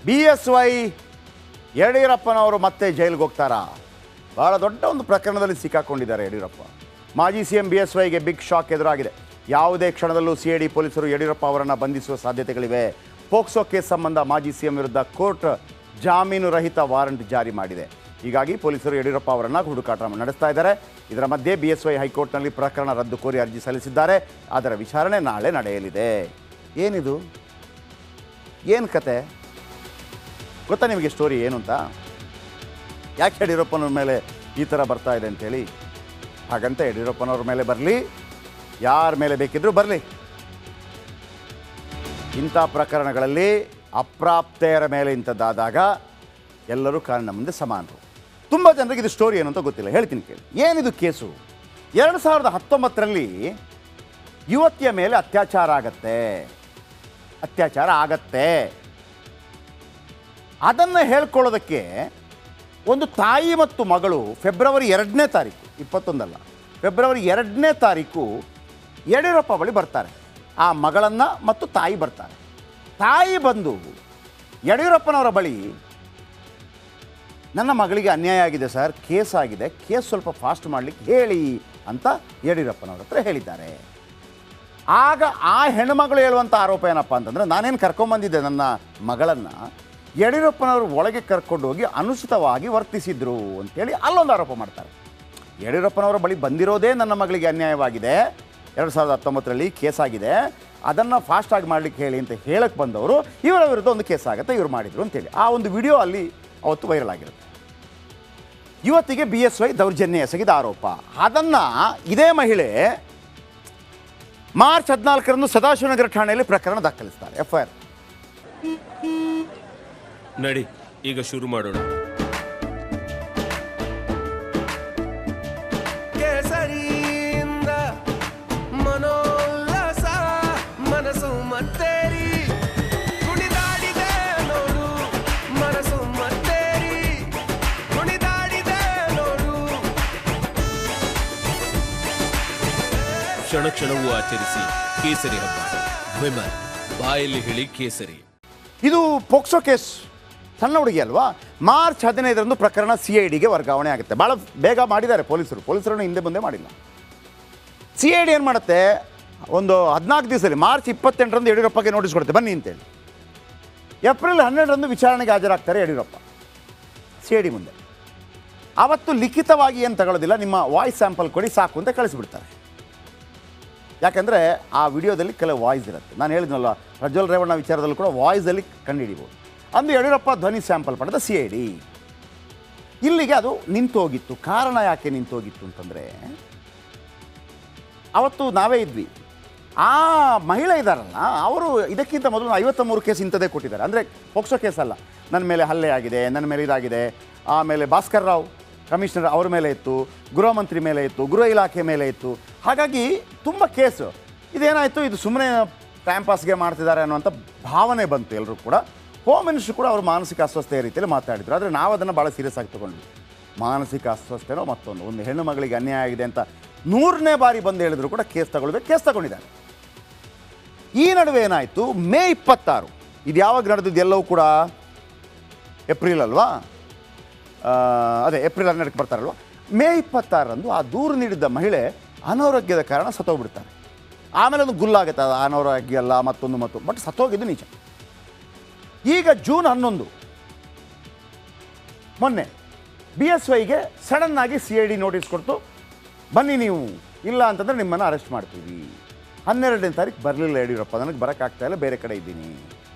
BSY ಯಡಿಯೂರಪ್ಪನವರು ಮತ್ತೆ ಜೈಲಿಗೆ ಹೋಗ್ತಾರಾ? ಬಹಳ ದೊಡ್ಡ ಒಂದು ಪ್ರಕರಣದಲ್ಲಿ ಸಿಕ್ಕಾಕೊಂಡಿದ್ದಾರೆ ಯಡಿಯೂರಪ್ಪ. ಮಾಜಿ CM BSYಗೆ ಬಿಗ್ ಶಾಕ್ ಎದುರಾಗಿದೆ. ಯಾವುದೇ ಕ್ಷಣದಲ್ಲೂ CID ಪೊಲೀಸರು ಯಡಿಯೂರಪ್ಪ ಅವರನ್ನು ಬಂಧಿಸುವ ಸಾಧ್ಯತೆಗಳಿವೆ. ಪೋಕ್ಸೋ ಕೇಸ್ ಸಂಬಂಧ ಮಾಜಿ CM ವಿರುದ್ಧ ಕೋರ್ಟ್ ಜಾಮೀನು ರಹಿತ ವಾರಂಟ್ ಜಾರಿ ಮಾಡಿದೆ. ಹೀಗಾಗಿ ಪೊಲೀಸರು ಯಡಿಯೂರಪ್ಪ ಅವರನ್ನು ಹುಡುಕಾಟ ನಡೆಸ್ತಾ ಇದ್ದಾರೆ. ಇದರ ಮಧ್ಯೆ BSY ಹೈಕೋರ್ಟ್ನಲ್ಲಿ ಪ್ರಕರಣ ರದ್ದು ಕೋರಿ ಅರ್ಜಿ ಸಲ್ಲಿಸಿದ್ದಾರೆ. ಅದರ ವಿಚಾರಣೆ ನಾಳೆ ನಡೆಯಲಿದೆ. ಏನಿದು, ಏನು ಕತೆ ಗೊತ್ತಾ ನಿಮಗೆ? ಸ್ಟೋರಿ ಏನು ಅಂತ? ಯಾಕೆ ಯಡಿಯೂರಪ್ಪನವ್ರ ಮೇಲೆ ಈ ಥರ ಬರ್ತಾ ಇದೆ ಅಂಥೇಳಿ? ಹಾಗಂತ ಯಡಿಯೂರಪ್ಪನವ್ರ ಮೇಲೆ ಬರಲಿ, ಯಾರ ಮೇಲೆ ಬೇಕಿದ್ರೂ ಬರಲಿ, ಇಂಥ ಪ್ರಕರಣಗಳಲ್ಲಿ ಅಪ್ರಾಪ್ತೆಯರ ಮೇಲೆ ಇಂಥದ್ದಾದಾಗ ಎಲ್ಲರೂ ಕಾರಣ ಮುಂದೆ ಸಮಾನರು. ತುಂಬ ಜನರಿಗೆ ಇದು ಸ್ಟೋರಿ ಏನು ಅಂತ ಗೊತ್ತಿಲ್ಲ. ಹೇಳ್ತೀನಿ ಕೇಳಿ. ಏನಿದು ಕೇಸು? 2019ರಲ್ಲಿ ಯುವತಿಯ ಮೇಲೆ ಅತ್ಯಾಚಾರ ಆಗತ್ತೆ. ಅದನ್ನು ಹೇಳ್ಕೊಳ್ಳೋದಕ್ಕೆ ಒಂದು ತಾಯಿ ಮತ್ತು ಮಗಳು ಫೆಬ್ರವರಿ 2ನೇ ತಾರೀಕು, 21 ಫೆಬ್ರವರಿ 2ನೇ ತಾರೀಕು ಯಡಿಯೂರಪ್ಪ ಬಳಿ ಬರ್ತಾರೆ. ಆ ಮಗಳನ್ನು ಮತ್ತು ತಾಯಿ ಬರ್ತಾರೆ. ತಾಯಿ ಬಂದು ಯಡಿಯೂರಪ್ಪನವರ ಬಳಿ, ನನ್ನ ಮಗಳಿಗೆ ಅನ್ಯಾಯ ಆಗಿದೆ ಸರ್, ಕೇಸ್ ಆಗಿದೆ, ಕೇಸ್ ಸ್ವಲ್ಪ ಫಾಸ್ಟ್ ಮಾಡಲಿಕ್ಕೆ ಹೇಳಿ ಅಂತ ಯಡಿಯೂರಪ್ಪನವ್ರ ಹತ್ರ ಹೇಳಿದ್ದಾರೆ. ಆಗ ಆ ಹೆಣ್ಣುಮಗಳು ಹೇಳುವಂಥ ಆರೋಪ ಏನಪ್ಪ ಅಂತಂದರೆ, ನಾನೇನು ಕರ್ಕೊಂಬಂದಿದ್ದೆ ನನ್ನ ಮಗಳನ್ನು, ಯಡಿಯೂರಪ್ಪನವರು ಒಳಗೆ ಕರ್ಕೊಂಡು ಹೋಗಿ ಅನುಚಿತವಾಗಿ ವರ್ತಿಸಿದ್ರು ಅಂತೇಳಿ ಅಲ್ಲೊಂದು ಆರೋಪ ಮಾಡ್ತಾರೆ. ಯಡಿಯೂರಪ್ಪನವರ ಬಳಿ ಬಂದಿರೋದೇ ನನ್ನ ಮಗಳಿಗೆ ಅನ್ಯಾಯವಾಗಿದೆ, 2019ರಲ್ಲಿ ಕೇಸ್ ಆಗಿದೆ, ಅದನ್ನು ಫಾಸ್ಟಾಗಿ ಮಾಡಲಿಕ್ಕೆ ಹೇಳಿ ಅಂತ ಹೇಳಕ್ಕೆ ಬಂದವರು ಇವರ ವಿರುದ್ಧ ಒಂದು ಕೇಸ್ ಆಗುತ್ತೆ, ಇವರು ಮಾಡಿದರು ಅಂತೇಳಿ ಆ ಒಂದು ವಿಡಿಯೋ ಅಲ್ಲಿ ಅವತ್ತು ವೈರಲ್ ಆಗಿರುತ್ತೆ. ಯುವತಿಗೆ BSY ದೌರ್ಜನ್ಯ ಎಸಗಿದ ಆರೋಪ. ಅದನ್ನು ಇದೇ ಮಹಿಳೆ ಮಾರ್ಚ್ 14ರಂದು ಸದಾಶಿವನಗರ ಠಾಣೆಯಲ್ಲಿ ಪ್ರಕರಣ ದಾಖಲಿಸ್ತಾರೆ, FIR. ನಡಿ, ಈಗ ಶುರು ಮಾಡೋಣ. ಕೇಸರಿಯಿಂದ ಮನೋಲ್ಲಾಸ ಮನಸ್ಸು ಮತ್ತೇರಿ ಕುಣಿದಾಡಿದೆ ನೋಡು, ಮನಸ್ಸು ಮತ್ತೇರಿ ಕುಣಿದಾಡಿದೆ ನೋಡು. ಕ್ಷಣ ಕ್ಷಣವೂ ಆಚರಿಸಿ ಕೇಸರಿ ಹಬ್ಬ. ವಿಮಲ್ ಬಾಯಲ್ಲಿ ಹೇಳಿ ಕೇಸರಿ. ಇದು ಪೋಕ್ಸೋ ಕೇಸ್, ಸಣ್ಣ ಹುಡುಗಿ ಅಲ್ವಾ? ಮಾರ್ಚ್ 15ರಂದು ಪ್ರಕರಣ CIDಗೆ ವರ್ಗಾವಣೆ ಆಗುತ್ತೆ. ಭಾಳ ಬೇಗ ಮಾಡಿದ್ದಾರೆ ಪೊಲೀಸರನ್ನು ಹಿಂದೆ ಮುಂದೆ ಮಾಡಿಲ್ಲ. CID ಏನು ಮಾಡುತ್ತೆ, ಒಂದು 14 ದಿವಸದಲ್ಲಿ ಮಾರ್ಚ್ 28ರಂದು ಯಡಿಯೂರಪ್ಪಗೆ ನೋಟಿಸ್ ಕೊಡುತ್ತೆ, ಬನ್ನಿ ಅಂತೇಳಿ. ಏಪ್ರಿಲ್ 12ರಂದು ವಿಚಾರಣೆಗೆ ಹಾಜರಾಗ್ತಾರೆ ಯಡಿಯೂರಪ್ಪ CID ಮುಂದೆ. ಆವತ್ತು ಲಿಖಿತವಾಗಿ ಏನು ತಗೊಳ್ಳೋದಿಲ್ಲ, ನಿಮ್ಮ ವಾಯ್ಸ್ ಸ್ಯಾಂಪಲ್ ಕೊಡಿ ಸಾಕು ಅಂತ ಕಳಿಸಿಬಿಡ್ತಾರೆ. ಯಾಕಂದರೆ ಆ ವಿಡಿಯೋದಲ್ಲಿ ಕೆಲವು ವಾಯ್ಸ್ ಇರುತ್ತೆ. ನಾನು ಹೇಳಿದ್ನಲ್ಲ, ಪ್ರಜ್ವಲ್ ರೇವಣ್ಣ ವಿಚಾರದಲ್ಲೂ ಕೂಡ ವಾಯ್ಸಲ್ಲಿ ಕಂಡುಹಿಡಿಬೋದು. ಅಂದು ಯಡಿಯೂರಪ್ಪ ಧ್ವನಿ ಸ್ಯಾಂಪಲ್ ಪಡೆದ CID. ಇಲ್ಲಿಗೆ ಅದು ನಿಂತೋಗಿತ್ತು. ಕಾರಣ ಯಾಕೆ ನಿಂತೋಗಿತ್ತು ಅಂತಂದರೆ, ಅವತ್ತು ನಾವೇ ಇದ್ವಿ. ಆ ಮಹಿಳೆ ಇದ್ದಾರಲ್ಲ, ಅವರು ಇದಕ್ಕಿಂತ ಮೊದಲು 53 ಕೇಸ್ ಇಂಥದ್ದೇ ಕೊಟ್ಟಿದ್ದಾರೆ. ಅಂದರೆ ಪೋಕ್ಸೋ ಕೇಸ್ ಅಲ್ಲ, ನನ್ನ ಮೇಲೆ ಹಲ್ಲೆ ಆಗಿದೆ, ನನ್ನ ಮೇಲೆ ಇದಾಗಿದೆ. ಆಮೇಲೆ ಭಾಸ್ಕರ್ ರಾವ್ ಕಮಿಷನರ್ ಅವ್ರ ಮೇಲೆ ಇತ್ತು, ಗೃಹ ಮಂತ್ರಿ ಮೇಲೆ ಇತ್ತು, ಗೃಹ ಇಲಾಖೆ ಮೇಲೆ ಇತ್ತು. ಹಾಗಾಗಿ ತುಂಬ ಕೇಸು. ಇದೇನಾಯಿತು, ಇದು ಸುಮ್ಮನೆ ಟೈಮ್ ಪಾಸ್ಗೆ ಮಾಡ್ತಿದ್ದಾರೆ ಅನ್ನುವಂಥ ಭಾವನೆ ಬಂತು ಎಲ್ಲರೂ ಕೂಡ. ಹೋಮ್ ಮಿನಿಸ್ಟ್ರು ಕೂಡ ಅವರು ಮಾನಸಿಕ ಅಸ್ವಸ್ಥೆಯ ರೀತಿಯಲ್ಲಿ ಮಾತಾಡಿದರು. ಆದರೆ ನಾವು ಅದನ್ನು ಭಾಳ ಸೀರಿಯಸ್ ಆಗಿ ತೊಗೊಂಡ್ವಿ. ಮಾನಸಿಕ ಅಸ್ವಸ್ಥೆನೋ ಒಂದು ಹೆಣ್ಣು ಮಗಳಿಗೆ ಅನ್ಯಾಯ ಆಗಿದೆ ಅಂತ 100ನೇ ಬಾರಿ ಬಂದು ಹೇಳಿದ್ರು ಕೂಡ ಕೇಸ್ ತಗೊಂಡಿದ್ದಾರೆ. ಈ ನಡುವೆ ಏನಾಯಿತು, ಮೇ 26, ಇದು ಯಾವಾಗ ನಡೆದಿದ್ದು ಎಲ್ಲವೂ ಕೂಡ ಏಪ್ರಿಲ್ ಅಲ್ವಾ? ಅದೇ ಏಪ್ರಿಲ್ 12ಕ್ಕೆ ಬರ್ತಾರಲ್ವ. ಮೇ 26ರಂದು ಆ ದೂರು ನೀಡಿದ್ದ ಮಹಿಳೆ ಅನಾರೋಗ್ಯದ ಕಾರಣ ಸತ್ತೋಗ್ಬಿಡ್ತಾರೆ. ಆಮೇಲೆ ಒಂದು ಗುಲ್ಲಾಗುತ್ತೆ, ಅದು ಅನಾರೋಗ್ಯ ಅಲ್ಲ ಮತ್ತೊಂದು ಬಟ್ ಸತ್ತೋಗಿದ್ದು ನಿಜ. ಈಗ ಜೂನ್ 11 ಮೊನ್ನೆ BSYಗೆ ಸಡನ್ನಾಗಿ CID ನೋಟಿಸ್ ಕೊಡ್ತು, ಬನ್ನಿ ನೀವು, ಇಲ್ಲ ಅಂತಂದರೆ ನಿಮ್ಮನ್ನು ಅರೆಸ್ಟ್ ಮಾಡ್ತೀವಿ. 12ನೇ ತಾರೀಕು ಬರಲಿಲ್ಲ ಯಡಿಯೂರಪ್ಪ, ನನಗೆ ಬರೋಕ್ಕಾಗ್ತಾಯಿಲ್ಲ, ಬೇರೆ ಕಡೆ ಇದ್ದೀನಿ.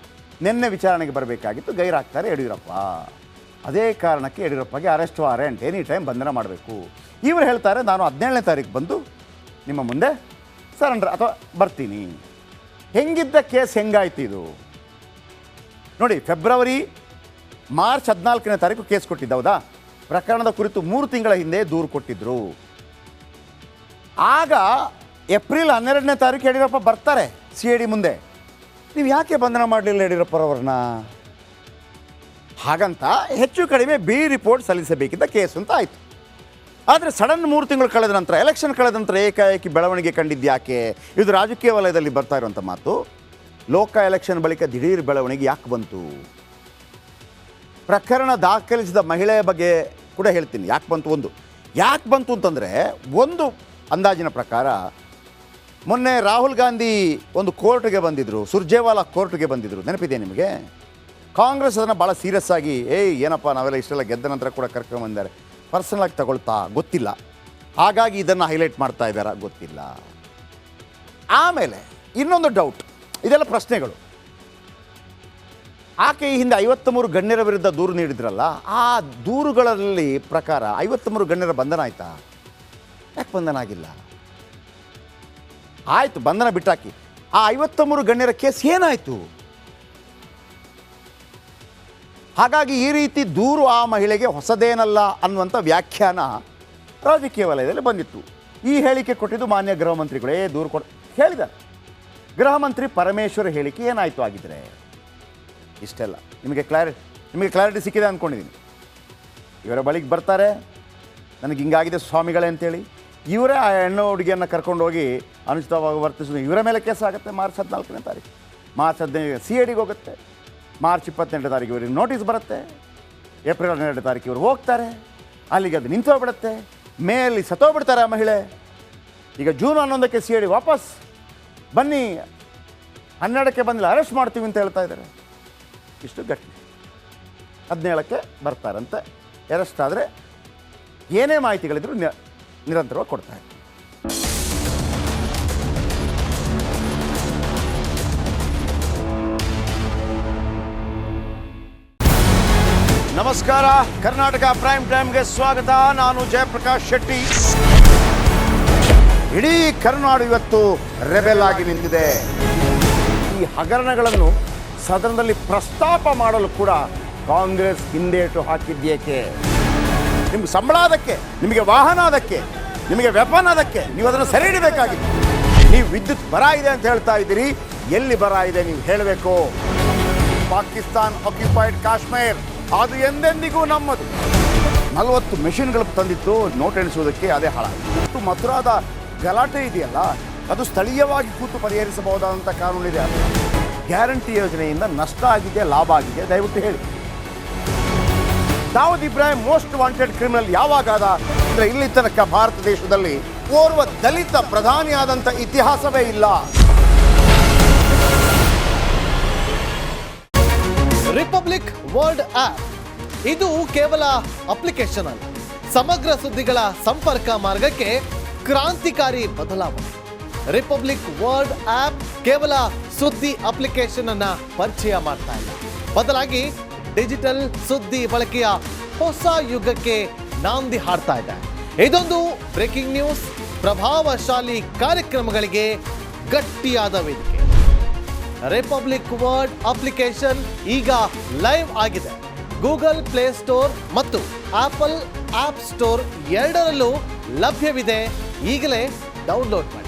ನಿನ್ನೆ ವಿಚಾರಣೆಗೆ ಬರಬೇಕಾಗಿತ್ತು, ಗೈರಾಗ್ತಾರೆ ಯಡಿಯೂರಪ್ಪ. ಅದೇ ಕಾರಣಕ್ಕೆ ಯಡಿಯೂರಪ್ಪಗೆ ಅರೆಸ್ಟ್ ವಾರೆಂಟ್, ಎನಿ ಟೈಮ್ ಬಂಧನ ಮಾಡಬೇಕು. ಇವರು ಹೇಳ್ತಾರೆ, ನಾನು 17ನೇ ತಾರೀಕು ಬಂದು ನಿಮ್ಮ ಮುಂದೆ ಸರೆಂಡರ್ ಅಥವಾ ಬರ್ತೀನಿ. ಹೆಂಗಿದ್ದ ಕೇಸ್ ಹೆಂಗಾಯ್ತು ಇದು ನೋಡಿ. ಮಾರ್ಚ್ 14ನೇ ತಾರೀಕು ಕೇಸ್ ಕೊಟ್ಟಿದ್ದ, ಹೌದಾ? ಪ್ರಕರಣದ ಕುರಿತು 3 ತಿಂಗಳ ಹಿಂದೆ ದೂರು ಕೊಟ್ಟಿದ್ದರು. ಆಗ ಏಪ್ರಿಲ್ 12ನೇ ತಾರೀಕು ಯಡಿಯೂರಪ್ಪ ಬರ್ತಾರೆ CID ಮುಂದೆ. ನೀವು ಯಾಕೆ ಬಂಧನ ಮಾಡಲಿಲ್ಲ ಯಡಿಯೂರಪ್ಪರವ್ರನ್ನ? ಹಾಗಂತ ಹೆಚ್ಚು ಕಡಿಮೆ B ರಿಪೋರ್ಟ್ ಸಲ್ಲಿಸಬೇಕಿದ್ದ ಕೇಸು ಅಂತ ಆಯಿತು. ಆದರೆ ಸಡನ್ 3 ತಿಂಗಳು ಕಳೆದ ನಂತರ, ಎಲೆಕ್ಷನ್ ಕಳೆದ ನಂತರ ಏಕಾಏಕಿ ಬೆಳವಣಿಗೆ ಕಂಡಿದ್ಯಾಕೆ? ಇದು ರಾಜಕೀಯ ವಲಯದಲ್ಲಿ ಬರ್ತಾ ಇರುವಂಥ ಮಾತು. ಲೋಕ ಎಲೆಕ್ಷನ್ ಬಳಿಕ ದಿಢೀರ್ ಬೆಳವಣಿಗೆ ಯಾಕೆ ಬಂತು? ಪ್ರಕರಣ ದಾಖಲಿಸಿದ ಮಹಿಳೆಯ ಬಗ್ಗೆ ಕೂಡ ಹೇಳ್ತೀನಿ. ಯಾಕೆ ಬಂತು ಅಂತಂದರೆ, ಒಂದು ಅಂದಾಜಿನ ಪ್ರಕಾರ ಮೊನ್ನೆ ರಾಹುಲ್ ಗಾಂಧಿ ಒಂದು ಕೋರ್ಟ್ಗೆ ಬಂದಿದ್ದರು, ಸುರ್ಜೇವಾಲಾ ಕೋರ್ಟ್ಗೆ ಬಂದಿದ್ದರು, ನೆನಪಿದೆ ನಿಮಗೆ? ಕಾಂಗ್ರೆಸ್ ಅದನ್ನು ಭಾಳ ಸೀರಿಯಸ್ ಆಗಿ ಏನಪ್ಪ ನಾವೆಲ್ಲ ಇಷ್ಟೆಲ್ಲ ಗೆದ್ದ ನಂತರ ಕೂಡ ಕರ್ಕೊಂಬಂದಿದ್ದಾರೆ, ಪರ್ಸನಲಾಗಿ ತಗೊಳ್ತಾ ಗೊತ್ತಿಲ್ಲ, ಹಾಗಾಗಿ ಇದನ್ನು ಹೈಲೈಟ್ ಮಾಡ್ತಾ ಇದ್ದಾರಾ ಗೊತ್ತಿಲ್ಲ. ಆಮೇಲೆ ಇನ್ನೊಂದು ಡೌಟ್, ಇದೆಲ್ಲ ಪ್ರಶ್ನೆಗಳು. ಆಕೆ ಈ ಹಿಂದೆ 53 ಗಣ್ಯರ ವಿರುದ್ಧ ದೂರು ನೀಡಿದ್ರಲ್ಲ, ಆ ದೂರುಗಳಲ್ಲಿ ಪ್ರಕಾರ 53 ಗಣ್ಯರ ಬಂಧನ ಆಯಿತಾ? ಯಾಕೆ ಬಂಧನ ಆಗಿಲ್ಲ? ಆಯಿತು, ಬಂಧನ ಬಿಟ್ಟಾಕಿ, ಆ 53 ಗಣ್ಯರ ಕೇಸ್ ಏನಾಯಿತು? ಹಾಗಾಗಿ ಈ ರೀತಿ ದೂರು ಆ ಮಹಿಳೆಗೆ ಹೊಸದೇನಲ್ಲ ಅನ್ನುವಂಥ ವ್ಯಾಖ್ಯಾನ ರಾಜಕೀಯ ವಲಯದಲ್ಲಿ ಬಂದಿತ್ತು. ಈ ಹೇಳಿಕೆ ಕೊಟ್ಟಿದ್ದು ಮಾನ್ಯ ಗೃಹ ಮಂತ್ರಿಗಳೇ ದೂರು ಹೇಳಿದ್ದಾರೆ. ಗೃಹ ಮಂತ್ರಿ ಪರಮೇಶ್ವರ್ ಹೇಳಿಕೆ ಏನಾಯಿತು ಆಗಿದ್ರೆ? ಇಷ್ಟೆಲ್ಲ ನಿಮಗೆ ಕ್ಲಾರಿಟಿ ಸಿಕ್ಕಿದೆ ಅಂದ್ಕೊಂಡಿದ್ದೀನಿ. ಇವರ ಬಳಿಗೆ ಬರ್ತಾರೆ, ನನಗೆ ಹಿಂಗಾಗಿದೆ ಸ್ವಾಮಿಗಳೇ ಅಂತೇಳಿ, ಇವರೇ ಆ ಹೆಣ್ಣು ಹುಡುಗಿಯನ್ನು ಕರ್ಕೊಂಡೋಗಿ ಅನುಚಿತವಾಗಿ ವರ್ತಿಸೋದು, ಇವರ ಮೇಲೆ ಕೇಸ್ ಆಗುತ್ತೆ. ಮಾರ್ಚ್ 14ನೇ ತಾರೀಕು, ಮಾರ್ಚ್ 15 CIDಗೆ ಹೋಗುತ್ತೆ. ಮಾರ್ಚ್ 28ನೇ ತಾರೀಕು ಇವರಿಗೆ ನೋಟಿಸ್ ಬರುತ್ತೆ. ಏಪ್ರಿಲ್ 12ನೇ ತಾರೀಕು ಇವರು ಹೋಗ್ತಾರೆ, ಅಲ್ಲಿಗೆ ಅದು ನಿಂತೋಗ್ಬಿಡುತ್ತೆ. ಮೇಲಿ ಸತ್ತೋಗ್ಬಿಡ್ತಾರೆ ಆ ಮಹಿಳೆ. ಈಗ ಜೂನ್ 11ಕ್ಕೆ CID ವಾಪಸ್ ಬನ್ನಿ, 12ಕ್ಕೆ ಬಂದಿಲ್ಲ, ಅರೆಸ್ಟ್ ಮಾಡ್ತೀವಿ ಅಂತ ಹೇಳ್ತಾ ಇದ್ದಾರೆ. ಇಷ್ಟು ಗಟ್ಟಿ. 17ಕ್ಕೆ ಬರ್ತಾರಂತೆ. ಅರೆಸ್ಟ್ ಆದರೆ ಏನೇ ಮಾಹಿತಿಗಳಿದ್ರು ನಿರಂತರವಾಗಿ ಕೊಡ್ತಾರೆ. ನಮಸ್ಕಾರ, ಕರ್ನಾಟಕ ಪ್ರೈಮ್ ಟೈಮ್ಗೆ ಸ್ವಾಗತ. ನಾನು ಜಯಪ್ರಕಾಶ್ ಶೆಟ್ಟಿ. ಇಡೀ ಕರ್ನಾಡು ಇವತ್ತು ರೆಬೆಲ್ ಆಗಿ ನಿಂತಿದೆ. ಈ ಹಗರಣಗಳನ್ನು ಸದನದಲ್ಲಿ ಪ್ರಸ್ತಾಪ ಮಾಡಲು ಕೂಡ ಕಾಂಗ್ರೆಸ್ ಹಿಂದೇಟು ಹಾಕಿದ್ದೇಕೆ? ನಿಮ್ಗೆ ಸಂಬಳ ಅದಕ್ಕೆ, ನಿಮಗೆ ವಾಹನ ಅದಕ್ಕೆ, ನಿಮಗೆ ವೆಪನ್ ಅದಕ್ಕೆ, ನೀವು ಅದನ್ನು ಸೆರೆ ಹಿಡಿಬೇಕಾಗಿತ್ತು. ನೀವು ವಿದ್ಯುತ್ ಬರ ಇದೆ ಅಂತ ಹೇಳ್ತಾ ಇದ್ದೀರಿ, ಎಲ್ಲಿ ಬರ ಇದೆ ನೀವು ಹೇಳಬೇಕು. ಪಾಕಿಸ್ತಾನ್ ಆಕ್ಯುಪೈಡ್ ಕಾಶ್ಮೀರ್ ಅದು ಎಂದೆಂದಿಗೂ ನಮ್ಮದು. 40 ಮೆಷಿನ್ಗಳು ತಂದಿತ್ತು ನೋಟ್ ಎಣಿಸುವುದಕ್ಕೆ, ಅದೇ ಹಾಳಾಯಿತು. ಮಥುರಾದ ಗಲಾಟೆ ಇದೆಯಲ್ಲ, ಅದು ಸ್ಥಳೀಯವಾಗಿ ಕೂತು ಪರಿಹರಿಸಬಹುದಾದಂಥ ಕಾನೂನಿದೆ. ಗ್ಯಾರಂಟಿ ಯೋಜನೆಯಿಂದ ನಷ್ಟ ಆಗಿದೆ, ಲಾಭ ಆಗಿದೆ, ದಯವಿಟ್ಟು ಹೇಳಿ. Dawood Ibrahim most wanted criminal ಯಾವಾಗಾದ ಅಂದರೆ, ಇಲ್ಲಿ ತನಕ ಭಾರತ ದೇಶದಲ್ಲಿ ಓರ್ವ ದಲಿತ ಪ್ರಧಾನಿಯಾದಂಥ ಇತಿಹಾಸವೇ ಇಲ್ಲ. ರಿಪಬ್ಲಿಕ್ ವರ್ಲ್ಡ್ ಆಪ್ ಇದು ಕೇವಲ ಅಪ್ಲಿಕೇಶನ್ ಅಲ್ಲ, ಸಮಗ್ರ ಸುದ್ದಿಗಳ ಸಂಪರ್ಕ ಮಾರ್ಗಕ್ಕೆ ಕ್ರಾಂತಿಕಾರಿ ಬದಲಾವಣೆ. ರಿಪಬ್ಲಿಕ್ ವರ್ಲ್ಡ್ ಆಪ್ ಕೇವಲ ಸುದ್ದಿ ಅಪ್ಲಿಕೇಶನ್ ಅನ್ನ ಪರಿಚಯ ಮಾಡ್ತಾ ಇಲ್ಲ, ಬದಲಾಗಿ ಡಿಜಿಟಲ್ ಸುದ್ದಿ ಬಳಕೆಯ ಹೊಸ ಯುಗಕ್ಕೆ ನಾಂದಿ ಹಾಡ್ತಾ ಇದೆ. ಇದೊಂದು ಬ್ರೇಕಿಂಗ್ ನ್ಯೂಸ್, ಪ್ರಭಾವಶಾಲಿ ಕಾರ್ಯಕ್ರಮಗಳಿಗೆ ಗಟ್ಟಿಯಾದ ವೇದಿಕೆ. ರಿಪಬ್ಲಿಕ್ ವರ್ಲ್ಡ್ ಅಪ್ಲಿಕೇಶನ್ ಈಗ ಲೈವ್ ಆಗಿದೆ. ಗೂಗಲ್ ಪ್ಲೇ ಸ್ಟೋರ್ ಮತ್ತು ಆಪಲ್ ಆಪ್ ಸ್ಟೋರ್ ಎರಡರಲ್ಲೂ ಲಭ್ಯವಿದೆ. ಈಗಲೇ ಡೌನ್ಲೋಡ್ ಮಾಡಿ.